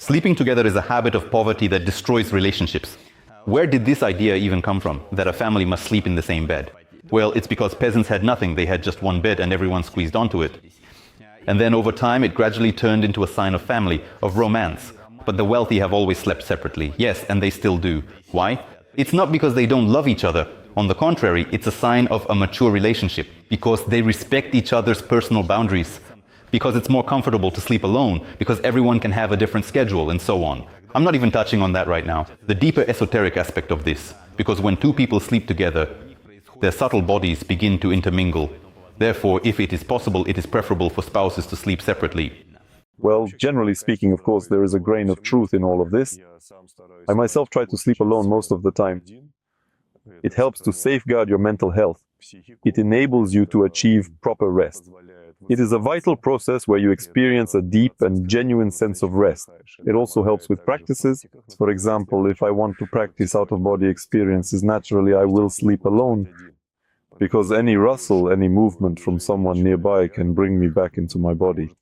Sleeping together is a habit of poverty that destroys relationships. Where did this idea even come from, that a family must sleep in the same bed? Well, it's because peasants had nothing, they had just one bed and everyone squeezed onto it. And then over time it gradually turned into a sign of family, of romance. But the wealthy have always slept separately, yes, and they still do. Why? It's not because they don't love each other. On the contrary, it's a sign of a mature relationship, because they respect each other's personal boundaries, because it's more comfortable to sleep alone, because everyone can have a different schedule, and so on. I'm not even touching on that right now. The deeper esoteric aspect of this, because when two people sleep together, their subtle bodies begin to intermingle. Therefore, if it is possible, it is preferable for spouses to sleep separately. Well, generally speaking, of course, there is a grain of truth in all of this. I myself try to sleep alone most of the time. It helps to safeguard your mental health. It enables you to achieve proper rest. It is a vital process where you experience a deep and genuine sense of rest. It also helps with practices. For example, if I want to practice out-of-body experiences, naturally I will sleep alone, because any rustle, any movement from someone nearby can bring me back into my body.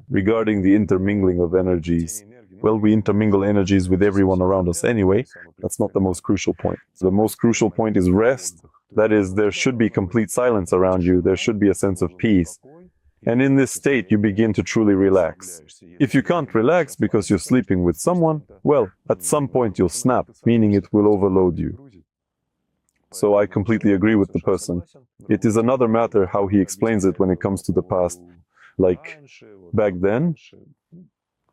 Regarding the intermingling of energies, well, we intermingle energies with everyone around us anyway. That's not the most crucial point. The most crucial point is rest. That is, there should be complete silence around you. There should be a sense of peace. And in this state, you begin to truly relax. If you can't relax because you're sleeping with someone, well, at some point you'll snap, meaning it will overload you. So I completely agree with the person. It is another matter how he explains it when it comes to the past. Like, back then,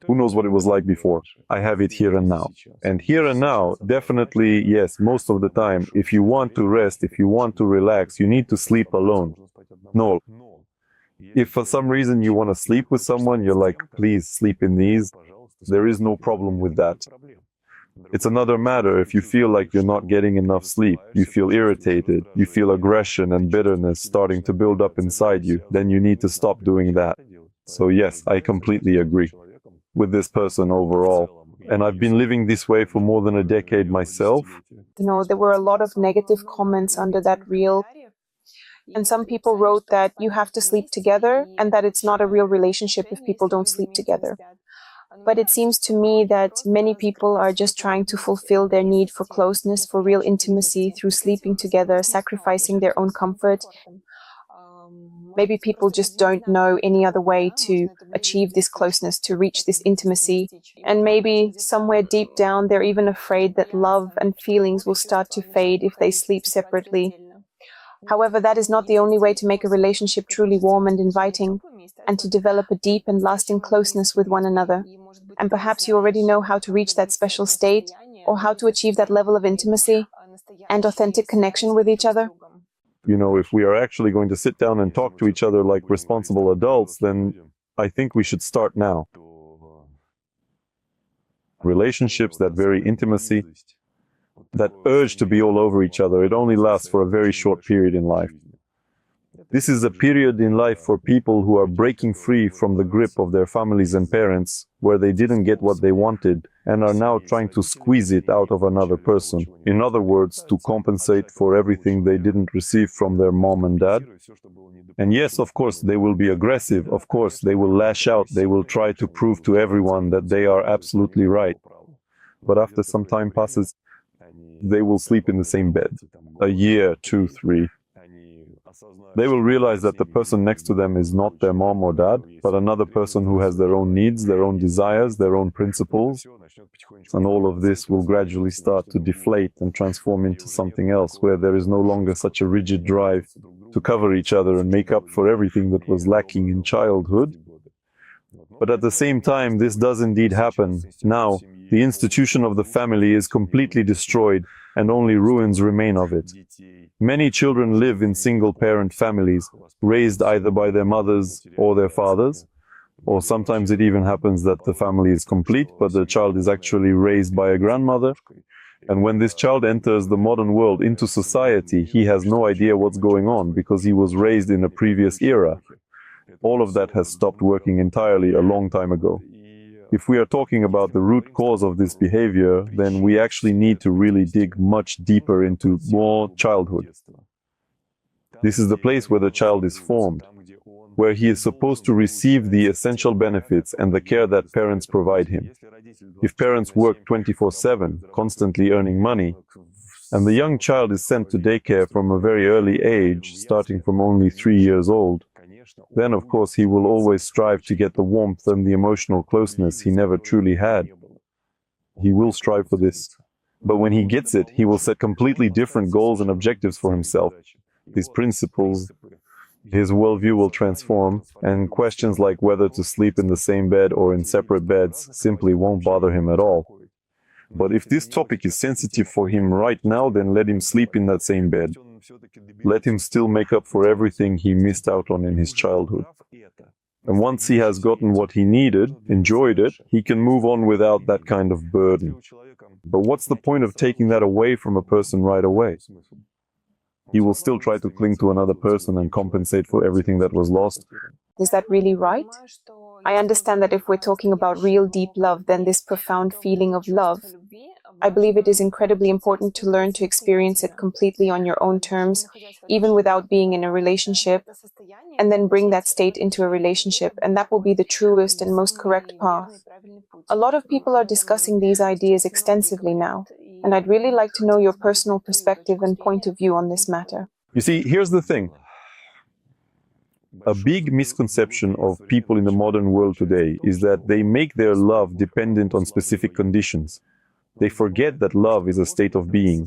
who knows what it was like before? I have it here and now. And here and now, definitely, yes, most of the time, if you want to rest, if you want to relax, you need to sleep alone. No. If for some reason you want to sleep with someone, you're like, please sleep in these. There is no problem with that. It's another matter if you feel like you're not getting enough sleep, you feel irritated, you feel aggression and bitterness starting to build up inside you, then you need to stop doing that. So yes, I completely agree with this person overall. And I've been living this way for more than a decade myself. You know, there were a lot of negative comments under that reel. And some people wrote that you have to sleep together and that it's not a real relationship if people don't sleep together. But it seems to me that many people are just trying to fulfill their need for closeness, for real intimacy through sleeping together, sacrificing their own comfort. Maybe people just don't know any other way to achieve this closeness, to reach this intimacy. And maybe somewhere deep down, they're even afraid that love and feelings will start to fade if they sleep separately. However, that is not the only way to make a relationship truly warm and inviting, and to develop a deep and lasting closeness with one another. And perhaps you already know how to reach that special state, or how to achieve that level of intimacy and authentic connection with each other. You know, if we are actually going to sit down and talk to each other like responsible adults, then I think we should start now. Relationships, that very intimacy, that urge to be all over each other, it only lasts for a very short period in life. This is a period in life for people who are breaking free from the grip of their families and parents, where they didn't get what they wanted and are now trying to squeeze it out of another person. In other words, to compensate for everything they didn't receive from their mom and dad. And yes, of course, they will be aggressive. Of course, they will lash out. They will try to prove to everyone that they are absolutely right. But after some time passes, they will sleep in the same bed. A year, 2, 3. They will realize that the person next to them is not their mom or dad, but another person who has their own needs, their own desires, their own principles. And all of this will gradually start to deflate and transform into something else, where there is no longer such a rigid drive to cover each other and make up for everything that was lacking in childhood. But at the same time, this does indeed happen. Now, the institution of the family is completely destroyed, and only ruins remain of it. Many children live in single-parent families, raised either by their mothers or their fathers, or sometimes it even happens that the family is complete, but the child is actually raised by a grandmother. And when this child enters the modern world into society, he has no idea what's going on because he was raised in a previous era. All of that has stopped working entirely a long time ago. If we are talking about the root cause of this behavior, then we actually need to really dig much deeper into more childhood. This is the place where the child is formed. where he is supposed to receive the essential benefits and the care that parents provide him. If parents work 24/7, constantly earning money, and the young child is sent to daycare from a very early age, starting from only 3 years old, then of course he will always strive to get the warmth and the emotional closeness he never truly had. He will strive for this. But when he gets it, he will set completely different goals and objectives for himself. His principles, his worldview will transform, and questions like whether to sleep in the same bed or in separate beds simply won't bother him at all. But if this topic is sensitive for him right now, then let him sleep in that same bed. Let him still make up for everything he missed out on in his childhood. And once he has gotten what he needed, enjoyed it, he can move on without that kind of burden. But what's the point of taking that away from a person right away? He will still try to cling to another person and compensate for everything that was lost. Is that really right? I understand that if we're talking about real deep love, then this profound feeling of love, I believe it is incredibly important to learn to experience it completely on your own terms, even without being in a relationship, and then bring that state into a relationship, and that will be the truest and most correct path. A lot of people are discussing these ideas extensively now, and I'd really like to know your personal perspective and point of view on this matter. You see, here's the thing. A big misconception of people in the modern world today is that they make their love dependent on specific conditions. They forget that love is a state of being,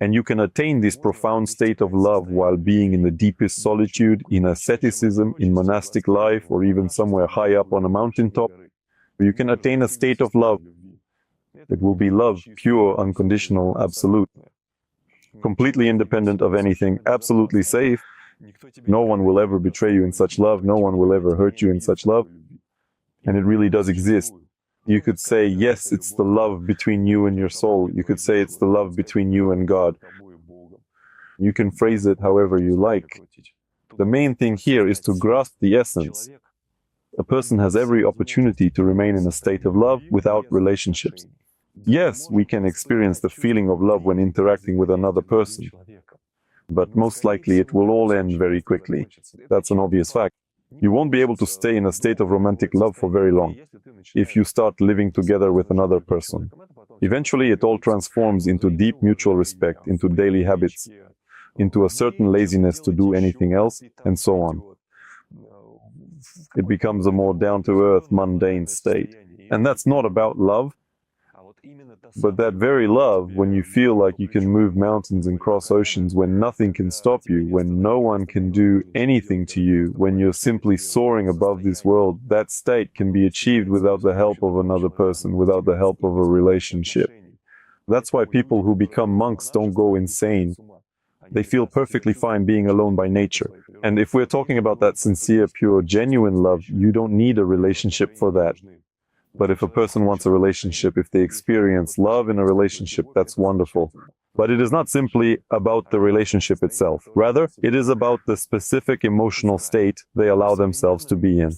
and you can attain this profound state of love while being in the deepest solitude, in asceticism, in monastic life, or even somewhere high up on a mountaintop. You can attain a state of love that will be love, pure, unconditional, absolute, completely independent of anything, absolutely safe. No one will ever betray you in such love. No one will ever hurt you in such love. And it really does exist. You could say, yes, it's the love between you and your soul. You could say it's the love between you and God. You can phrase it however you like. The main thing here is to grasp the essence. A person has every opportunity to remain in a state of love without relationships. Yes, we can experience the feeling of love when interacting with another person, but most likely it will all end very quickly. That's an obvious fact. You won't be able to stay in a state of romantic love for very long if you start living together with another person. Eventually it all transforms into deep mutual respect, into daily habits, into a certain laziness to do anything else, and so on. It becomes a more down-to-earth, mundane state. And that's not about love. But that very love, when you feel like you can move mountains and cross oceans, when nothing can stop you, when no one can do anything to you, when you're simply soaring above this world, that state can be achieved without the help of another person, without the help of a relationship. That's why people who become monks don't go insane. They feel perfectly fine being alone by nature. And if we're talking about that sincere, pure, genuine love, you don't need a relationship for that. But if a person wants a relationship, if they experience love in a relationship, that's wonderful. But it is not simply about the relationship itself. Rather, it is about the specific emotional state they allow themselves to be in.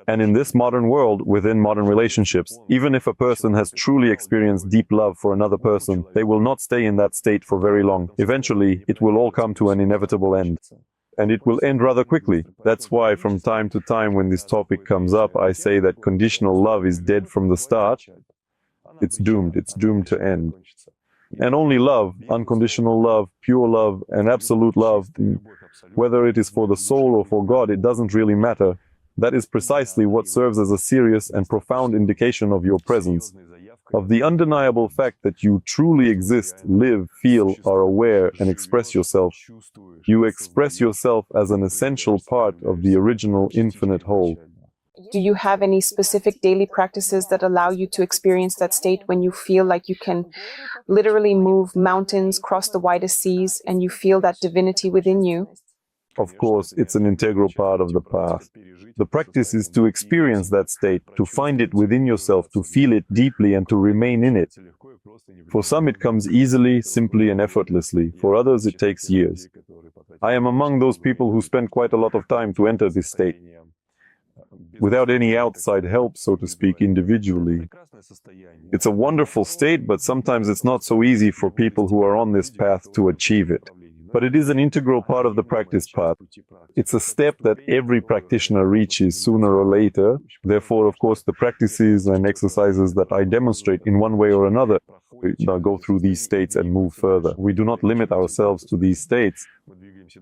And in this modern world, within modern relationships, even if a person has truly experienced deep love for another person, they will not stay in that state for very long. Eventually, it will all come to an inevitable end. And it will end rather quickly. That's why from time to time when this topic comes up, I say that conditional love is dead from the start. It's doomed to end. And only love, unconditional love, pure love, and absolute love, whether it is for the soul or for God, it doesn't really matter. That is precisely what serves as a serious and profound indication of your presence, of the undeniable fact that you truly exist, live, feel, are aware, and express yourself. You express yourself as an essential part of the original infinite whole. Do you have any specific daily practices that allow you to experience that state when you feel like you can literally move mountains, cross the widest seas, and you feel that divinity within you? Of course, it's an integral part of the path. The practice is to experience that state, to find it within yourself, to feel it deeply and to remain in it. For some it comes easily, simply and effortlessly. For others it takes years. I am among those people who spend quite a lot of time to enter this state, without any outside help, so to speak, individually. It's a wonderful state, but sometimes it's not so easy for people who are on this path to achieve it. but it is an integral part of the practice path. It's a step that every practitioner reaches sooner or later. Therefore, of course, the practices and exercises that I demonstrate in one way or another go through these states and move further. We do not limit ourselves to these states.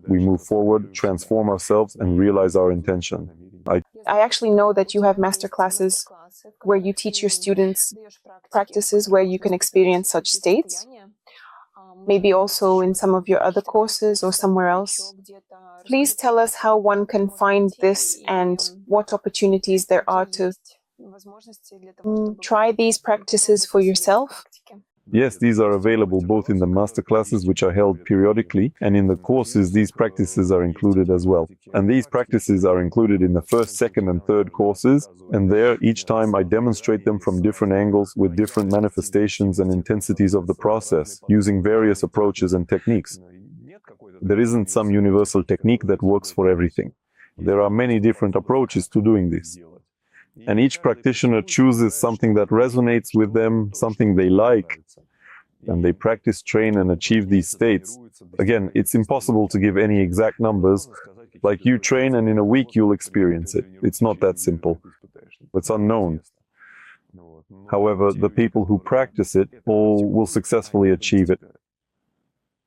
We move forward, transform ourselves, and realize our intention. I actually know that you have master classes where you teach your students practices where you can experience such states. Maybe also in some of your other courses or somewhere else. Please tell us how one can find this and what opportunities there are to try these practices for yourself. Yes, these are available both in the master classes, which are held periodically, and in the courses. These practices are included as well. And these practices are included in the first, second, and third courses. And there, each time I demonstrate them from different angles with different manifestations and intensities of the process, using various approaches and techniques. There isn't some universal technique that works for everything. There are many different approaches to doing this. And each practitioner chooses something that resonates with them, something they like, and they practice, train, and achieve these states. Again, it's impossible to give any exact numbers. Like you train and in a week you'll experience it. It's not that simple. It's unknown. However, the people who practice it all will successfully achieve it.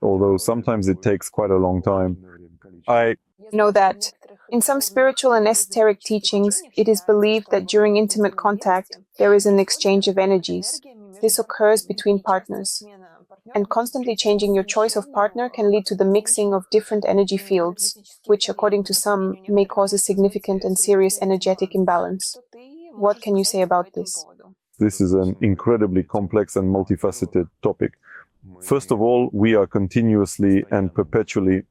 Although sometimes it takes quite a long time. I know that in some spiritual and esoteric teachings, it is believed that during intimate contact, there is an exchange of energies. This occurs between partners. And constantly changing your choice of partner can lead to the mixing of different energy fields, which, according to some, may cause a significant and serious energetic imbalance. What can you say about this? This is an incredibly complex and multifaceted topic. First of all, we are continuously and perpetually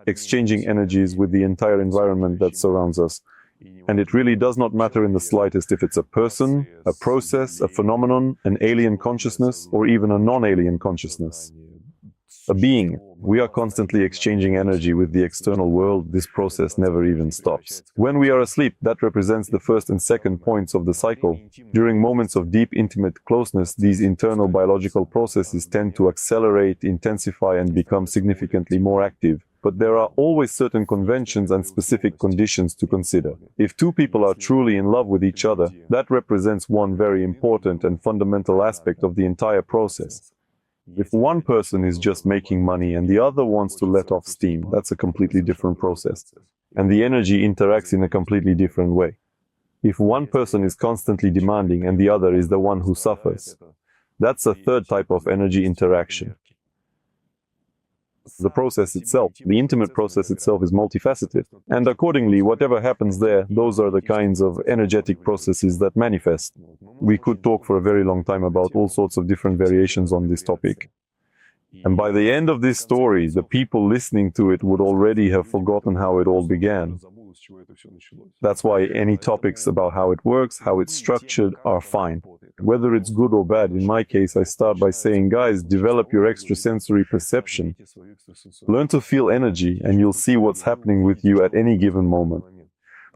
exchanging energies with the entire environment that surrounds us. And it really does not matter in the slightest if it's a person, a process, a phenomenon, an alien consciousness, or even a non-alien consciousness. A being. We are constantly exchanging energy with the external world. This process never even stops. When we are asleep, that represents the first and second points of the cycle. During moments of deep, intimate closeness, these internal biological processes tend to accelerate, intensify, and become significantly more active. But there are always certain conventions and specific conditions to consider. If two people are truly in love with each other, that represents one very important and fundamental aspect of the entire process. If one person is just making money and the other wants to let off steam, that's a completely different process. And the energy interacts in a completely different way. If one person is constantly demanding and the other is the one who suffers, that's a third type of energy interaction. The process itself, the intimate process itself, is multifaceted. And accordingly, whatever happens there, those are the kinds of energetic processes that manifest. We could talk for a very long time about all sorts of different variations on this topic. And by the end of this story, the people listening to it would already have forgotten how it all began. That's why any topics about how it works, how it's structured, are fine. Whether it's good or bad, in my case, I start by saying, guys, develop your extrasensory perception. Learn to feel energy, and you'll see what's happening with you at any given moment.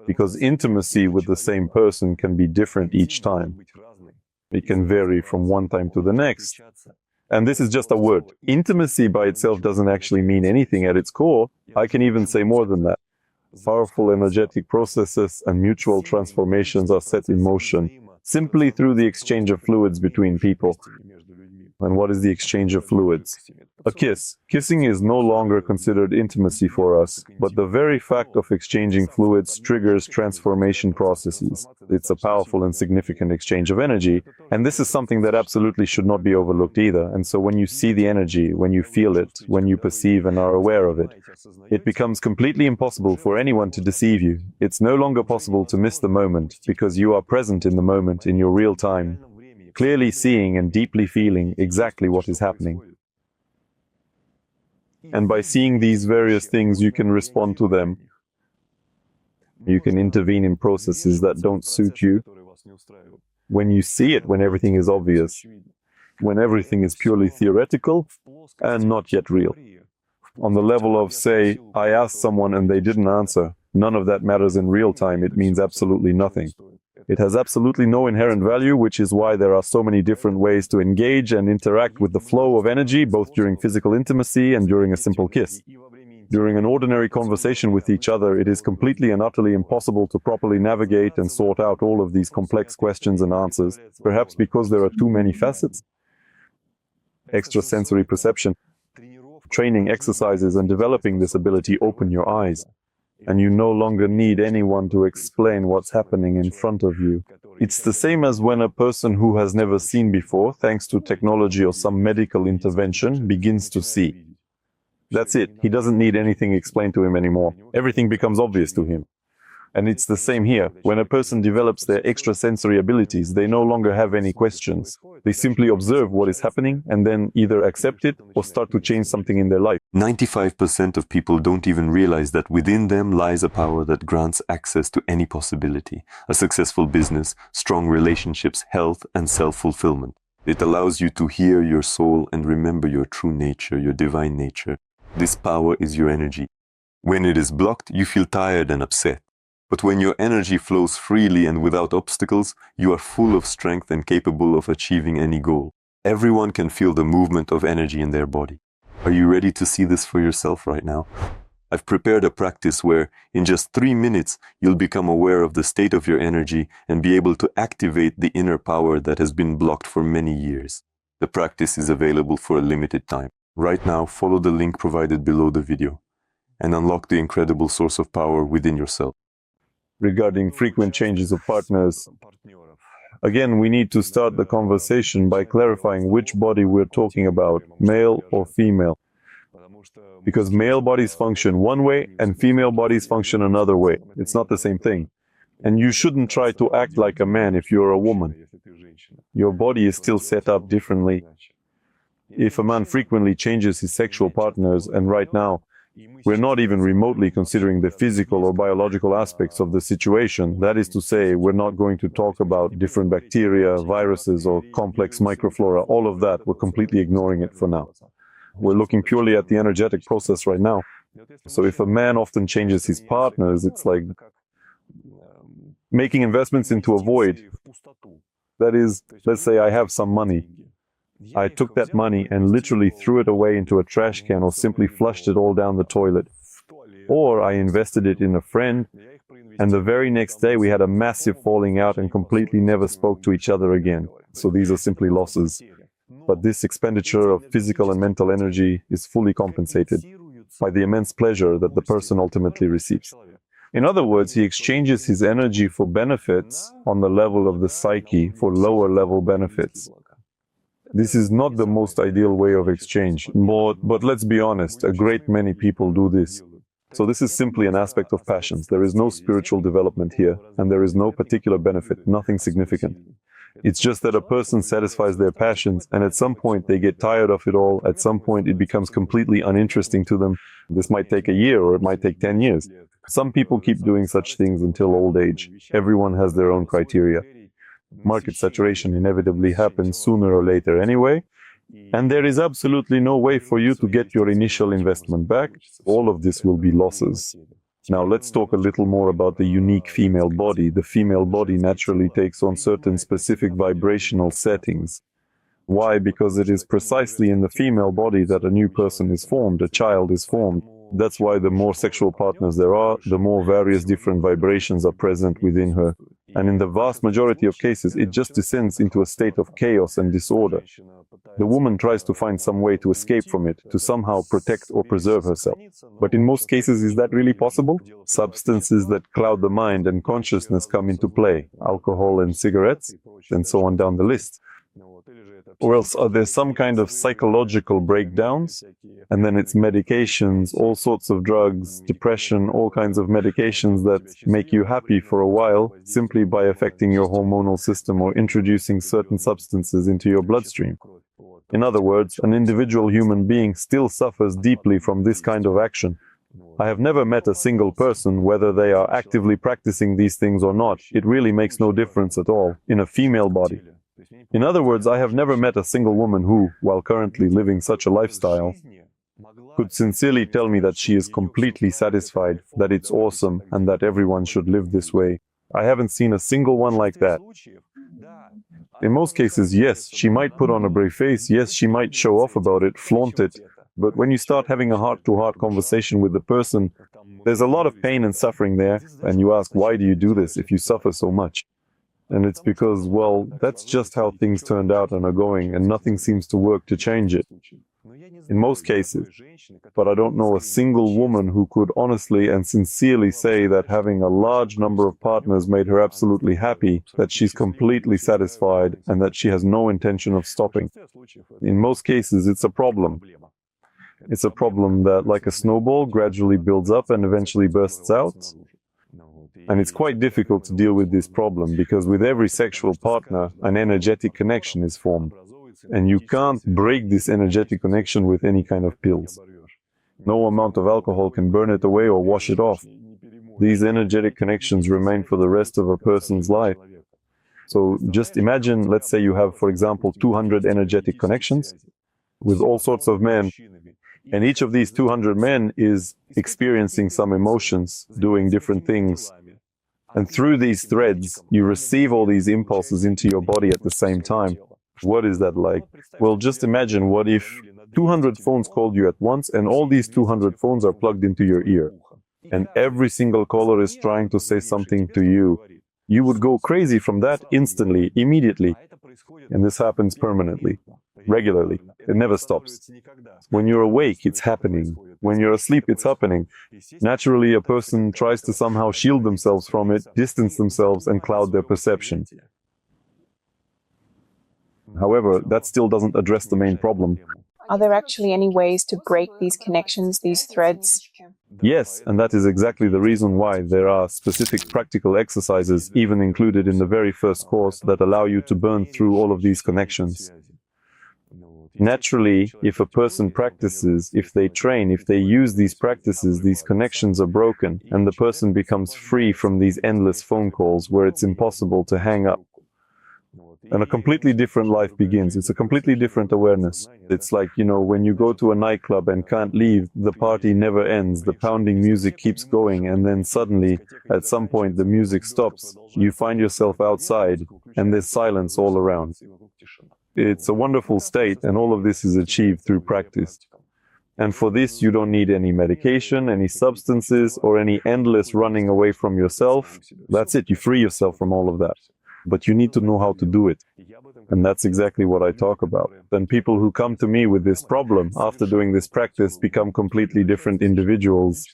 Because intimacy with the same person can be different each time. It can vary from one time to the next. And this is just a word. Intimacy by itself doesn't actually mean anything at its core. I can even say more than that. Powerful energetic processes and mutual transformations are set in motion simply through the exchange of fluids between people. And what is the exchange of fluids? A kiss. Kissing is no longer considered intimacy for us, but the very fact of exchanging fluids triggers transformation processes. It's a powerful and significant exchange of energy, and this is something that absolutely should not be overlooked either. And so when you see the energy, when you feel it, when you perceive and are aware of it, it becomes completely impossible for anyone to deceive you. It's no longer possible to miss the moment, because you are present in the moment in your real time, clearly seeing and deeply feeling exactly what is happening. And by seeing these various things, you can respond to them. You can intervene in processes that don't suit you. When you see it, when everything is obvious, when everything is purely theoretical and not yet real. On the level of, say, I asked someone and they didn't answer, none of that matters in real time. It means absolutely nothing. It has absolutely no inherent value, which is why there are so many different ways to engage and interact with the flow of energy, both during physical intimacy and during a simple kiss. During an ordinary conversation with each other, it is completely and utterly impossible to properly navigate and sort out all of these complex questions and answers, perhaps because there are too many facets. Extrasensory perception. Training, exercises, and developing this ability open your eyes, and you no longer need anyone to explain what's happening in front of you. It's the same as when a person who has never seen before, thanks to technology or some medical intervention, begins to see. That's it. He doesn't need anything explained to him anymore. Everything becomes obvious to him. And it's the same here. When a person develops their extrasensory abilities, they no longer have any questions. They simply observe what is happening and then either accept it or start to change something in their life. 95% of people don't even realize that within them lies a power that grants access to any possibility, a successful business, strong relationships, health, and self-fulfillment. It allows you to hear your soul and remember your true nature, your divine nature. This power is your energy. When it is blocked, you feel tired and upset. But when your energy flows freely and without obstacles, you are full of strength and capable of achieving any goal. Everyone can feel the movement of energy in their body. Are you ready to see this for yourself right now? I've prepared a practice where, in just 3 minutes, you'll become aware of the state of your energy and be able to activate the inner power that has been blocked for many years. The practice is available for a limited time. Right now, follow the link provided below the video and unlock the incredible source of power within yourself. Regarding frequent changes of partners, again, we need to start the conversation by clarifying which body we're talking about, male or female. Because male bodies function one way and female bodies function another way. It's not the same thing. And you shouldn't try to act like a man if you're a woman. Your body is still set up differently. If a man frequently changes his sexual partners, and right now, we're not even remotely considering the physical or biological aspects of the situation. That is to say, we're not going to talk about different bacteria, viruses, or complex microflora. All of that, we're completely ignoring it for now. We're looking purely at the energetic process right now. So if a man often changes his partners, it's like making investments into a void. That is, let's say I have some money. I took that money and literally threw it away into a trash can or simply flushed it all down the toilet. Or I invested it in a friend, and the very next day we had a massive falling out and completely never spoke to each other again. So these are simply losses. But this expenditure of physical and mental energy is fully compensated by the immense pleasure that the person ultimately receives. In other words, he exchanges his energy for benefits on the level of the psyche for lower level benefits. This is not the most ideal way of exchange, but let's be honest, a great many people do this. So this is simply an aspect of passions. There is no spiritual development here, and there is no particular benefit, nothing significant. It's just that a person satisfies their passions, and at some point they get tired of it all. At some point it becomes completely uninteresting to them. This might take a year, or it might take 10 years. Some people keep doing such things until old age. Everyone has their own criteria. Market saturation inevitably happens sooner or later anyway, and there is absolutely no way for you to get your initial investment back. All of this will be losses. Now let's talk a little more about the unique female body. The female body naturally takes on certain specific vibrational settings. Why? Because it is precisely in the female body that a new person is formed, a child is formed. That's why the more sexual partners there are, the more various different vibrations are present within her. And in the vast majority of cases, it just descends into a state of chaos and disorder. The woman tries to find some way to escape from it, to somehow protect or preserve herself. But in most cases, is that really possible? Substances that cloud the mind and consciousness come into play, alcohol and cigarettes, and so on down the list. Or else are there some kind of psychological breakdowns, and then it's medications, all sorts of drugs, depression, all kinds of medications that make you happy for a while simply by affecting your hormonal system or introducing certain substances into your bloodstream. In other words, an individual human being still suffers deeply from this kind of action. I have never met a single person, whether they are actively practicing these things or not, it really makes no difference at all, in a female body. In other words, I have never met a single woman who, while currently living such a lifestyle, could sincerely tell me that she is completely satisfied, that it's awesome, and that everyone should live this way. I haven't seen a single one like that. In most cases, yes, she might put on a brave face, yes, she might show off about it, flaunt it, but when you start having a heart-to-heart conversation with the person, there's a lot of pain and suffering there, and you ask, why do you do this if you suffer so much? And it's because, well, that's just how things turned out and are going, and nothing seems to work to change it. In most cases. But I don't know a single woman who could honestly and sincerely say that having a large number of partners made her absolutely happy, that she's completely satisfied, and that she has no intention of stopping. In most cases, it's a problem. It's a problem that, like a snowball, gradually builds up and eventually bursts out. And it's quite difficult to deal with this problem because with every sexual partner, an energetic connection is formed. And you can't break this energetic connection with any kind of pills. No amount of alcohol can burn it away or wash it off. These energetic connections remain for the rest of a person's life. So just imagine, let's say you have, for example, 200 energetic connections with all sorts of men. And each of these 200 men is experiencing some emotions, doing different things. And through these threads, you receive all these impulses into your body at the same time. What is that like? Well, just imagine what if 200 phones called you at once and all these 200 phones are plugged into your ear. And every single caller is trying to say something to you. You would go crazy from that instantly, immediately. And this happens permanently, regularly. It never stops. When you're awake, it's happening. When you're asleep, it's happening. Naturally, a person tries to somehow shield themselves from it, distance themselves, and cloud their perception. However, that still doesn't address the main problem. Are there actually any ways to break these connections, these threads? Yes, and that is exactly the reason why there are specific practical exercises, even included in the very first course, that allow you to burn through all of these connections. Naturally, if a person practices, if they train, if they use these practices, these connections are broken, and the person becomes free from these endless phone calls where it's impossible to hang up. And a completely different life begins. It's a completely different awareness. It's like, when you go to a nightclub and can't leave, the party never ends, the pounding music keeps going, and then suddenly, at some point, the music stops. You find yourself outside, and there's silence all around. It's a wonderful state, and all of this is achieved through practice. And for this, you don't need any medication, any substances, or any endless running away from yourself. That's it, you free yourself from all of that. But you need to know how to do it. And that's exactly what I talk about. Then people who come to me with this problem after doing this practice become completely different individuals.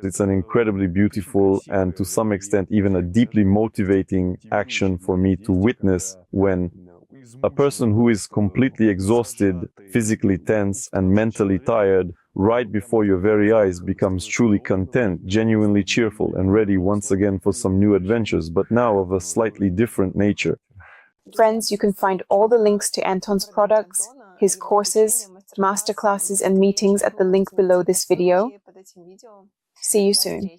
It's an incredibly beautiful and to some extent even a deeply motivating action for me to witness when a person who is completely exhausted, physically tense and mentally tired, right before your very eyes becomes truly content, genuinely cheerful and ready once again for some new adventures, but now of a slightly different nature. Friends, you can find all the links to Anton's products, his courses, masterclasses and meetings at the link below this video. See you soon.